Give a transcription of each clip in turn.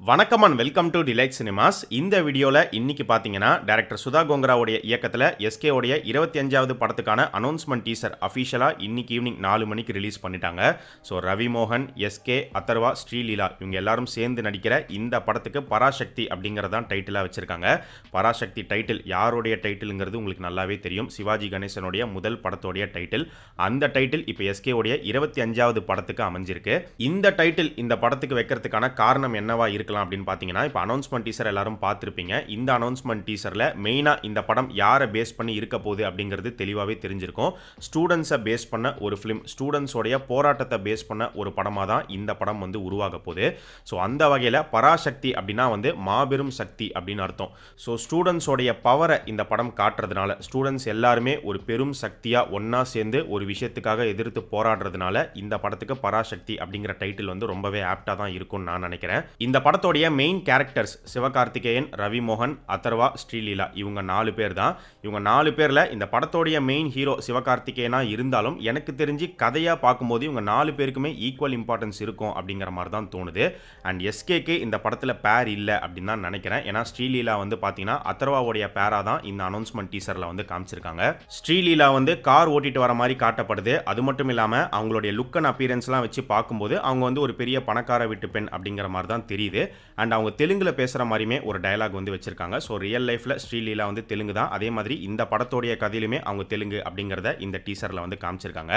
வணக்கம் and welcome to delight cinemas. இந்த வீடியோவில் இன்னைக்கு பார்த்தீங்கன்னா டைரக்டர் சுதா கோங்கராவுடைய இயக்கத்தில் எஸ்கே உடைய 25வது படத்துக்கான அனௌன்ஸ்மெண்ட் டீசர் அஃபிஷியலாக இன்னைக்கு ஈவினிங் 4 மணிக்கு ரிலீஸ் பண்ணிட்டாங்க. ஸோ ரவி மோகன், எஸ்கே, அதர்வா, ஸ்ரீலீலா இவங்க எல்லாரும் சேர்ந்து நடிக்கிற இந்த படத்துக்கு பராசக்தி அப்படிங்கிறதான் டைட்டிலாக வச்சிருக்காங்க. பராசக்தி டைட்டில் யாருடைய டைட்டிலுங்கிறது உங்களுக்கு நல்லாவே தெரியும். சிவாஜி கணேசனுடைய முதல் படத்தோடைய டைட்டில். அந்த டைட்டில் இப்போ எஸ்கே உடைய 25வது படத்துக்கு அமைஞ்சிருக்கு. இந்த டைட்டில் இந்த படத்துக்கு வைக்கிறதுக்கான காரணம் என்னவா இருக்கலாம் அப்படின்னு பார்த்தீங்கன்னா, இப்போ அனௌன்ஸ்மெண்ட் டீசர் எல்லாரும் பார்த்துருப்பீங்க. இந்த அனௌன்ஸ்மெண்ட் டீசரில் மெயினாக இந்த படம் யாரை பேஸ் பண்ணி இருக்க போகுது அப்படிங்கிறது தெளிவாகவே தெரிஞ்சிருக்கும். ஸ்டூடெண்ட்ஸை பேஸ் பண்ண ஒரு ஃபிலிம், ஸ்டூடெண்ட்ஸோடைய போராட்டத்தை பேஸ் பண்ண ஒரு படமாக தான் இந்த படம் வந்து உருவாக போகுது. ஸோ அந்த வகையில் பராசக்தி அப்படின்னா வந்து மாபெரும் சக்தி அப்படின்னு அர்த்தம். ஸோ ஸ்டூடெண்ட்ஸோடைய பவரை இந்த படம் காட்டுறதுனால, ஸ்டூடெண்ட்ஸ் எல்லாருமே ஒரு பெரும் சக்தியாக ஒன்றா சேர்ந்து ஒரு விஷயத்துக்காக எதிர்த்து போராடுறதுனால இந்த படத்துக்கு பராசக்தி அப்படிங்கிற டைட்டில் வந்து ரொம்பவே ஆப்டாக தான் இருக்கும்னு நான் நினைக்கிறேன். இந்த படத்தோடைய மெயின் கேரக்டர்ஸ் சிவகார்த்திகேயன், ரவி மோகன், அதர்வா, ஸ்ரீலீலா இவங்க 4 பேர் தான். இவங்க 4 பேரில் இந்த படத்தோடைய மெயின் ஹீரோ சிவகார்த்திகேயனா இருந்தாலும் எனக்கு தெரிஞ்சு கதையாக பார்க்கும்போது இவங்க 4 பேருக்குமே ஈக்குவல் இம்பார்ட்டன்ஸ் இருக்கும் அப்படிங்கிற மாதிரி தான் தோணுது. அண்ட் எஸ்கேக்கு இந்த படத்தில் பேர் இல்லை அப்படின்னு தான் நினைக்கிறேன். ஏன்னா ஸ்ரீலீலா வந்து பார்த்தீங்கன்னா அதர்வாவுடைய பேராக தான் இந்த அனௌன்ஸ்மெண்ட் டீசரில் வந்து காமிச்சிருக்காங்க. ஸ்ரீலீலா வந்து கார் ஓட்டிட்டு வர மாதிரி காட்டப்படுது. அது மட்டும் இல்லாமல் அவங்களுடைய லுக் அண்ட் அப்பியரன்ஸ்லாம் வச்சு பார்க்கும்போது அவங்க வந்து ஒரு பெரிய பணக்கார வீட்டு பெண் அப்படிங்கிற மாதிரி தான் தெரியுது. அண்ட் அவங்க தெலுங்குல பேசுகிற மாதிரியுமே ஒரு டயலாக் வந்து வச்சிருக்காங்க. ஸோ ரியல் லைஃப்பில் ஸ்ரீலீலா வந்து தெலுங்கு தான். அதே மாதிரி இந்த படத்தோடைய கதையிலுமே அவங்க தெலுங்கு அப்படிங்கிறத இந்த டீசரில் வந்து காமிச்சிருக்காங்க.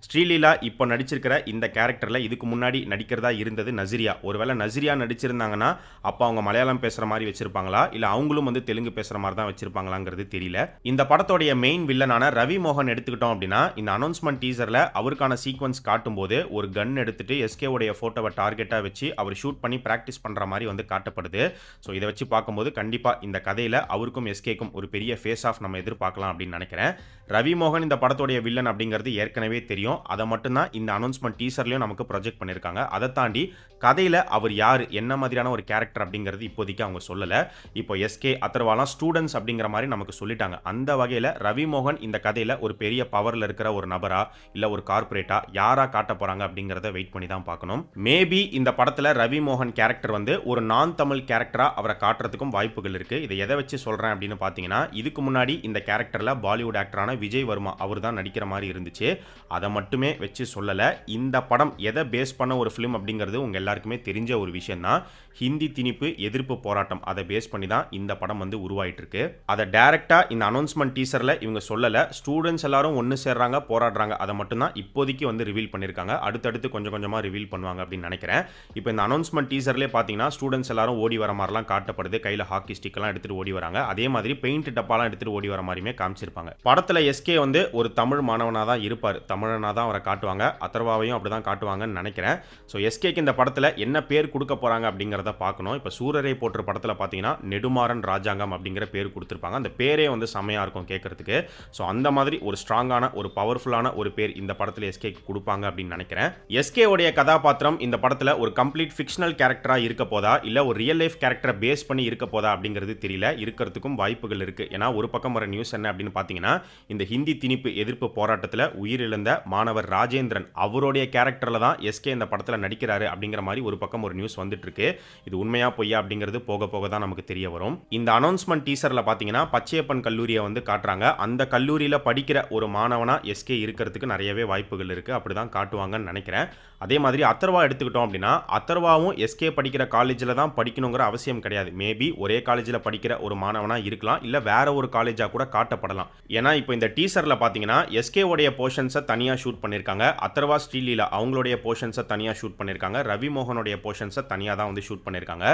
ஸ்ரீலீலா இப்போ நடிச்சிருக்கிற இந்த கேரக்டரில் இதுக்கு முன்னாடி நடிக்கிறதா இருந்தது நசிரியா. ஒருவேளை நசிரியா நடிச்சிருந்தாங்கன்னா அப்போ அவங்க மலையாளம் பேசுகிற மாதிரி வச்சிருப்பாங்களா, இல்லை அவங்களும் வந்து தெலுங்கு பேசுகிற மாதிரி தான் வச்சிருப்பாங்களாங்கிறது தெரியல. இந்த படத்தோடைய மெயின் வில்லனான ரவி மோகன் எடுத்துக்கிட்டோம் அப்படின்னா, இந்த அனௌன்ஸ்மெண்ட் டீசரில் அவருக்கான சீக்வன்ஸ் காட்டும்போது ஒரு கன் எடுத்துட்டு எஸ்கே உடைய ஃபோட்டோவை டார்கெட்டாக வச்சு அவர் ஷூட் பண்ணி ப்ராக்டிஸ் பண்ணுற மாதிரி வந்து காட்டப்படுது. ஸோ இதை வச்சு பார்க்கும்போது கண்டிப்பாக இந்த கதையில் அவருக்கும் எஸ்கேக்கும் ஒரு பெரிய ஃபேஸ் ஆஃப் நம்ம எதிர்பார்க்கலாம் அப்படின்னு நினைக்கிறேன். ரவி மோகன் இந்த படத்தோடைய வில்லன் அப்படிங்கிறது ஏற்கனவே தெரியும். அதை மட்டும்தான் இந்த அனௌன்ஸ்மெண்ட் டீசர்லையும் நமக்கு ப்ரொஜெக்ட் பண்ணியிருக்காங்க. அதை தாண்டி கதையில் அவர் யார், என்ன மாதிரியான ஒரு கேரக்டர் அப்படிங்கிறது இப்போதைக்கு அவங்க சொல்லலை. இப்போ எஸ்கே, அதர்வாலாம் ஸ்டூடெண்ட்ஸ் அப்படிங்கிற மாதிரி நமக்கு சொல்லிட்டாங்க. அந்த வகையில் ரவி மோகன் இந்த கதையில் ஒரு பெரிய பவரில் இருக்கிற ஒரு நபரா, இல்லை ஒரு கார்பரேட்டா, யாரா காட்ட போகிறாங்க அப்படிங்கிறத வெயிட் பண்ணி தான் பார்க்கணும். மேபி இந்த படத்தில் ரவி மோகன் கேரக்டர் வந்து ஒரு நான் தமிழ் கேரக்டரா அவரை காட்டுறதுக்கும் வாய்ப்புகள் இருக்கு. இதை எதை வச்சு சொல்றேன் அப்படின்னு பார்த்தீங்கன்னா, இதுக்கு முன்னாடி இந்த கேரக்டரில் பாலிவுட் ஆக்டரான விஜய் வர்மா அவர் தான் நடிக்கிற மாதிரி இருந்துச்சு. அதை மட்டுமே வச்சு சொல்லலை. இந்த படம் எதை பேஸ் பண்ண ஒரு ஃபிலிம் அப்படிங்கிறது உங்க எல்லாருக்குமே தெரிஞ்ச ஒரு விஷயம் தான். ஹிந்தி திணிப்பு எதிர்ப்பு போராட்டம், அதை பேஸ் பண்ணி தான் இந்த படம் வந்து உருவாயிட்டு இருக்கு. அதை டைரக்டா இந்த அனௌன்ஸ்மெண்ட் டீசர்ல இவங்க சொல்லலை. ஸ்டூடெண்ட்ஸ் எல்லாரும் ஒன்று சேர்றாங்க, போராடுறாங்க, அதை மட்டும் தான் இப்போதைக்கு வந்து ரிவீல் பண்ணியிருக்காங்க. அடுத்தடுத்து கொஞ்சம் கொஞ்சமாக ரிவீல் பண்ணுவாங்க அப்படின்னு நினைக்கிறேன். இப்போ இந்த அனௌன்ஸ்மெண்ட் டீசர்லேயே பார்த்தீங்கன்னா ஸ்டூடெண்ட்ஸ் எல்லாரும் ஓடி வர மாதிரிலாம் காட்டப்படுது. கையில் ஹாக்கி ஸ்டிக்லாம் எடுத்துட்டு ஓடி வராங்க. அதே மாதிரி பெயிண்ட் டப்பாலாம் எடுத்துட்டு ஓடி வர மாதிரியுமே காமிச்சிருப்பாங்க. படத்தில் எஸ்கே வந்து ஒரு தமிழ் மாணவனாக தான் இருப்பார். தமிழனாக தான் அவரை காட்டுவாங்க. அதர்வாவையும் அப்படி தான் காட்டுவாங்கன்னு நினைக்கிறேன். ஸோ எஸ்கேக்கு இந்த படத்தில் என்ன பேர் கொடுக்க போகிறாங்க அப்படிங்கிறத பார்க்கணும். இப்போ சூரரை போற்று படத்தில் பார்த்தீங்கன்னா நெடுமாறன் ராஜாங்கம் அப்படிங்கிற பேர் கொடுத்துருப்பாங்க. அந்த பேரே வந்து செமையாக இருக்கும் கேட்கறதுக்கு. ஸோ அந்த மாதிரி ஒரு ஸ்ட்ராங்கான, ஒரு பவர்ஃபுல்லான ஒரு பேர் இந்த படத்தில் எஸ்கேக்கு கொடுப்பாங்க அப்படின்னு நினைக்கிறேன். எஸ்கே உடைய கதாபாத்திரம் இந்த படத்தில் ஒரு கம்ப்ளீட் ஃபிக்ஷனல் கேரக்டராக இருக்க போதா, இல்லை ஒரு ரியல் லைஃப் கேரக்டரை பேஸ் பண்ணி இருக்க போதா அப்படிங்கிறது தெரியல. இருக்கிறதுக்கும் வாய்ப்புகள் இருக்கு. ஏன்னா ஒரு பக்கம் வர நியூஸ் என்ன அப்படின்னு பார்த்தீங்கன்னா, இந்த ஹிந்தி திணிப்பு எதிர்ப்பு போராட்டத்தில் உயிரிழந்த மாணவர் ராஜேந்திரன் அவருடைய கேரக்டரில் தான் எஸ்கே இந்த படத்தில் நடிக்கிறாரு அப்படிங்கிற மாதிரி ஒரு பக்கம் ஒரு நியூஸ் வந்துட்டு இருக்கு. இது உண்மையா பொய்யா அப்படிங்கிறது போக போக தான் நமக்கு தெரிய வரும். இந்த அனௌன்ஸ்மெண்ட் டீசரில் பார்த்தீங்கன்னா பச்சையப்பன் கல்லூரியை வந்து காட்டுறாங்க. அந்த கல்லூரியில் படிக்கிற ஒரு மாணவனா எஸ்கே இருக்கிறதுக்கு நிறையவே வாய்ப்புகள் இருக்கு. அப்படிதான் காட்டுவாங்கன்னு நினைக்கிறேன். அதே மாதிரி அதர்வா எடுத்துக்கிட்டோம் அப்படின்னா, அதர்வாவும் எஸ்கே படிக்கிற காலேஜில் தான் படிக்கணுங்கிற அவசியம் கிடையாது. மேபி ஒரே காலேஜில் படிக்கிற ஒரு மாணவனா இருக்கலாம், இல்லை வேற ஒரு காலேஜாக கூட காட்டப்படலாம். ஏன்னா இப்போ இந்த டீசரில் பார்த்தீங்கன்னா எஸ்கே உடைய போர்ஷன்ஸை தனியாக ஷூட் பண்ணியிருக்காங்க. அதர்வா, ஸ்ரீலீலா அவங்களுடைய போர்ஷன்ஸை தனியாக ஷூட் பண்ணியிருக்காங்க. ரவி மோகனுடைய போர்ஷன்ஸை தனியாக தான் வந்து ஷூட் பண்ணியிருக்காங்க.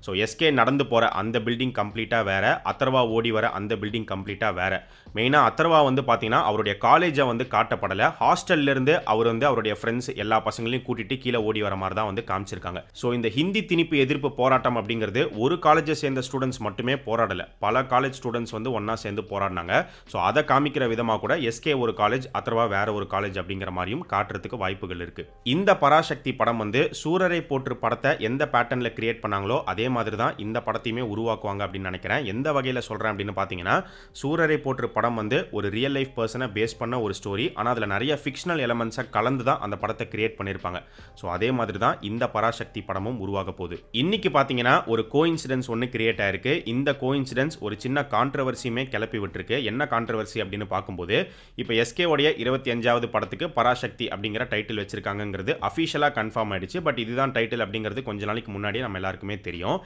ஸோ எஸ்கே நடந்து போகிற அந்த பில்டிங் கம்ப்ளீட்டாக வேற, அதர்வா ஓடி வர அந்த பில்டிங் கம்ப்ளீட்டாக வேற. மெயினாக அதர்வா வந்து பார்த்தீங்கன்னா அவருடைய காலேஜை வந்து காட்டப்படலை. ஹாஸ்டல்லேருந்து அவர் வந்து அவருடைய ஃப்ரெண்ட்ஸ் எல்லா பசங்களையும் கூட்டிட்டு கீழே ஓடி வர மாதிரி தான் வந்து காமிச்சிருக்காங்க. ஸோ இந்த ஹிந்தி திணிப்பு எதிர்ப்பு போராட்டம் அப்படிங்கிறது ஒரு காலேஜை சேர்ந்த ஸ்டூடெண்ட்ஸ் மட்டுமே போராடலை, பல காலேஜ் ஸ்டூடெண்ட்ஸ் வந்து ஒன்றா சேர்ந்து போராடினாங்க. ஸோ அதை காமிக்கிற விதமாக கூட எஸ்கே ஒரு காலேஜ், அதர்வா வேற ஒரு காலேஜ் அப்படிங்கிற மாதிரியும் காட்டுறதுக்கு வாய்ப்புகள் இருக்கு. இந்த பராசக்தி படம் வந்து சூரரை போற்று படத்தை எந்த பேட்டர்னில் கிரியேட் பண்ணாங்களோ அதே மாதிரி தான் இந்த படத்தையுமே உருவாக்குவாங்க அப்படின்னு நினைக்கிறேன். எந்த வகையில் சொல்கிறேன் அப்படின்னு பார்த்தீங்கன்னா, சூரரை போற்று படம் வந்து ஒரு ரியல் லைஃப் பர்சனை பேஸ் பண்ண ஒரு ஸ்டோரி. ஆனால் அதில் நிறைய ஃபிக்ஷனல் எலமெண்ட்ஸை கலந்து தான் அந்த படத்தை கிரியேட் பண்ணியிருப்பாங்க. சொல்லியிருப்பாங்க. ஸோ அதே மாதிரி தான் இந்த பராசக்தி படமும் உருவாக போகுது. இன்னைக்கு பார்த்தீங்கன்னா ஒரு கோஇன்சிடென்ஸ் ஒன்று கிரியேட் ஆயிருக்கு. இந்த கோஇன்சிடென்ஸ் ஒரு சின்ன கான்ட்ரவர்சியுமே கிளப்பி விட்டுருக்கு. என்ன கான்ட்ரவர்சி அப்படின்னு பார்க்கும்போது, இப்போ எஸ்கே உடைய 25வது படத்துக்கு பராசக்தி அப்படிங்கிற டைட்டில் வச்சிருக்காங்கிறது அஃபிஷியலாக கன்ஃபார்ம் ஆயிடுச்சு. பட் இதுதான் டைட்டில் அப்படிங்கிறது கொஞ்ச நாளைக்கு முன்னாடியே நம்ம எல்லாருக்குமே தெரியும்.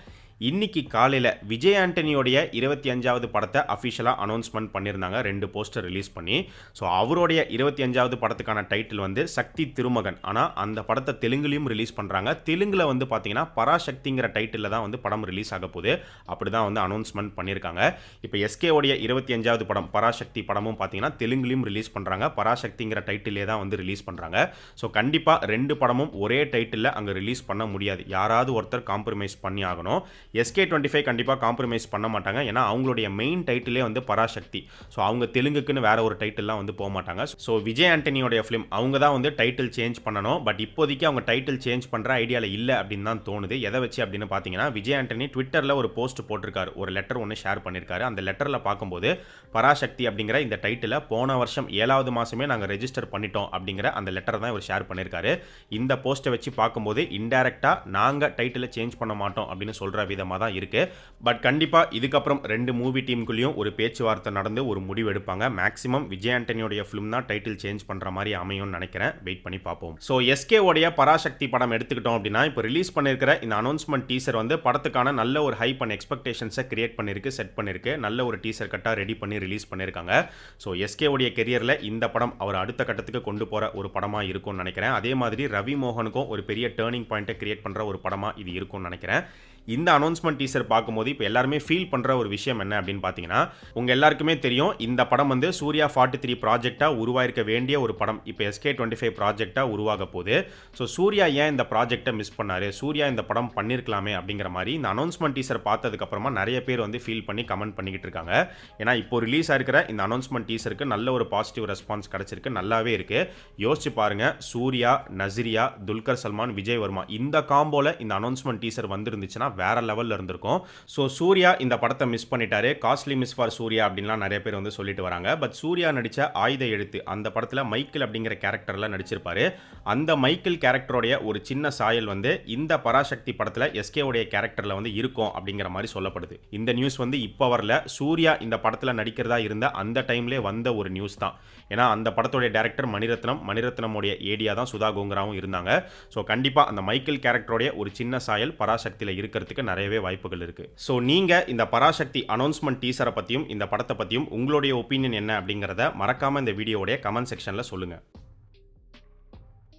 இன்னைக்கு காலையில் விஜய் ஆண்டனியோடைய 25வது படத்தை அஃபிஷியலாக அனௌன்ஸ்மெண்ட் பண்ணியிருந்தாங்க, 2 போஸ்டர் ரிலீஸ் பண்ணி. ஸோ அவருடைய 25வது படத்துக்கான டைட்டில் வந்து சக்தி திருமகன். ஆனால் அந்த படத்தை தெலுங்குலையும் ரிலீஸ் பண்ணுறாங்க. தெலுங்கில் வந்து பார்த்தீங்கன்னா பராசக்திங்கிற டைட்டிலில் தான் வந்து படம் ரிலீஸ் ஆக போகுது. அப்படி தான் வந்து அனௌன்ஸ்மெண்ட் பண்ணியிருக்காங்க. இப்போ எஸ்கேவுடைய 25வது படம் பராசக்தி படமும் பார்த்தீங்கன்னா தெலுங்குலையும் ரிலீஸ் பண்ணுறாங்க. பராசக்திங்கிற டைட்டிலே தான் வந்து ரிலீஸ் பண்ணுறாங்க. ஸோ கண்டிப்பாக 2 படமும் ஒரே டைட்டிலில் அங்கே ரிலீஸ் பண்ண முடியாது. யாராவது ஒருத்தர் காம்ப்ரமைஸ் பண்ணி ஆகணும். SK25 கண்டிப்பாக காம்ப்ரமைஸ் பண்ண மாட்டாங்க. ஏன்னா அவங்களுடைய மெயின் டைட்டிலே வந்து பராசக்தி. ஸோ அவங்க தெலுங்குக்குன்னு வேற ஒரு டைட்டில்லாம் வந்து போக மாட்டாங்க. ஸோ விஜய் ஆண்டனியோடைய ஃபிலிம் அவங்க தான் வந்து டைட்டில் சேஞ்ச் பண்ணணும். பட் இப்போதைக்கு அவங்க டைட்டில் சேஞ்ச் பண்ணுற ஐடியாவில் இல்லை அப்படின்னு தான் தோணுது. எதை வச்சு அப்படின்னு பார்த்தீங்கன்னா, விஜய் ஆண்டனி ட்விட்டரில் ஒரு போஸ்ட் போட்டிருக்காரு, ஒரு லெட்டர் ஒன்று ஷேர் பண்ணியிருக்காரு. அந்த லெட்டரில் பார்க்கும்போது பராசக்தி அப்படிங்கிற இந்த டைட்டிலை போன வருஷம் 7வது மாதமே நாங்கள் ரெஜிஸ்டர் பண்ணிட்டோம் அப்படிங்கிற அந்த லெட்டர் தான் இவர் ஷேர் பண்ணியிருக்காரு. இந்த போஸ்ட்டை வச்சு பார்க்கும்போது இன்டைரக்டாக நாங்கள் டைட்டிலை சேஞ்ச் பண்ண மாட்டோம் அப்படின்னு சொல்கிற விதமாக தான் இருக்கு. பட் கண்டிப்பா இதுக்கப்புறம் 2 மூவி டீமுக்குள்ளேயும் ஒரு பேச்சுவார்த்தை நடந்து ஒரு முடிவு எடுப்பாங்க. மேக்ஸிமம் விஜய் ஆண்டனியோடைய ஃபிலிம் தான் டைட்டில் சேஞ்ச் பண்ற மாதிரி அமையும்னு நினைக்கிறேன். வெயிட் பண்ணி பார்ப்போம். ஸோ எஸ்கே உடைய பராசக்தி படம் எடுத்துக்கிட்டோம் அப்படின்னா, இப்போ ரிலீஸ் பண்ணியிருக்கிற இந்த அனௌன்ஸ்மெண்ட் டீசர் வந்து படத்துக்கான நல்ல ஒரு ஹைப் அண்ட் எக்ஸ்பெக்டேஷன்ஸை கிரியேட் பண்ணிருக்கு, செட் பண்ணிருக்கு. நல்ல ஒரு டீசர் கட்டா ரெடி பண்ணி ரிலீஸ் பண்ணியிருக்காங்க. ஸோ எஸ்கே உடைய கெரியரில் இந்த படம் அவர் அடுத்த கட்டத்துக்கு கொண்டு போற ஒரு படமா இருக்கும்னு நினைக்கிறேன். அதே மாதிரி ரவி மோகனுக்கும் ஒரு பெரிய டேர்னிங் பாயிண்ட்டை கிரியேட் பண்ற ஒரு படமா இது இருக்கும்னு நினைக்கிறேன். இந்த அனௌன்ஸ்மெண்ட் டீசர் பார்க்கும்போது இப்போ எல்லாருமே ஃபீல் பண்ணுற ஒரு விஷயம் என்ன அப்படின்னு பார்த்தீங்கன்னா, உங்கள் எல்லாருக்குமே தெரியும் இந்த படம் வந்து சூர்யா 43 ப்ராஜெக்டாக உருவாயிருக்க வேண்டிய ஒரு படம். இப்போ SK25 ப்ராஜெக்டாக உருவாக போகுது. ஸோ சூர்யா ஏன் இந்த ப்ராஜெக்டை மிஸ் பண்ணாரு, சூர்யா இந்த படம் பண்ணியிருக்கலாமே அப்படிங்கிற மாதிரி இந்த அனௌன்ஸ்மெண்ட் டீசர் பார்த்ததுக்கப்புறமா நிறைய பேர் வந்து ஃபீல் பண்ணி கமெண்ட் பண்ணிக்கிட்டு இருக்காங்க. ஏன்னா இப்போ ரிலீஸ் ஆகிருக்கிற இந்த அனௌன்ஸ்மெண்ட் டீசருக்கு நல்ல ஒரு பாசிட்டிவ் ரெஸ்பான்ஸ் கிடச்சிருக்கு, நல்லாவே இருக்கு. யோசிச்சு பாருங்க, சூர்யா, நசிரியா, துல்கர் சல்மான், விஜய் வர்மா இந்த காம்போல இந்த அனௌன்ஸ்மெண்ட் டீசர் வந்துருந்துச்சுன்னா வேற லெவல்ல இருந்திருக்கும். ஸோ சூர்யா இந்த படத்தை மிஸ் பண்ணிட்டாரு, காஸ்ட்லி மிஸ் ஃபார் சூர்யா அப்படின்லாம் நிறைய பேர் வந்து சொல்லிட்டு வராங்க. பட் சூர்யா நடிச்ச ஆயுத எழுத்து அந்த படத்தில் மைக்கேல் அப்படிங்கிற கேரக்டர்ல நடிச்சிருப்பாரு. அந்த மைக்கேல் கேரக்டருடைய ஒரு சின்ன சாயல் வந்து இந்த பராசக்தி படத்தில் எஸ்கே உடைய கேரக்டர்ல வந்து இருக்கும் அப்படிங்கிற மாதிரி சொல்லப்படுது. இந்த நியூஸ் வந்து இப்போ வரல, சூர்யா இந்த படத்தில் நடிக்கிறதா இருந்த அந்த டைம்லேயே வந்த ஒரு நியூஸ் தான். ஏன்னா அந்த படத்துடைய டைரக்டர் மணிரத்னமுடைய ஏடியா தான் சுதா கோங்கராவும் இருந்தாங்க. ஸோ கண்டிப்பாக அந்த மைக்கேல் கேரக்டருடைய ஒரு சின்ன சாயல் பராசக்தியில் இருக்கிறதுக்கு நிறையவே வாய்ப்புகள் இருக்கு. ஸோ நீங்க இந்த பராசக்தி அனௌன்ஸ்மெண்ட் டீசரை பற்றியும் இந்த படத்தை பற்றியும் உங்களுடைய ஒப்பீனியன் என்ன அப்படிங்கிறத மறக்காம இந்த வீடியோடைய கமெண்ட் செக்ஷனில் சொல்லுங்க.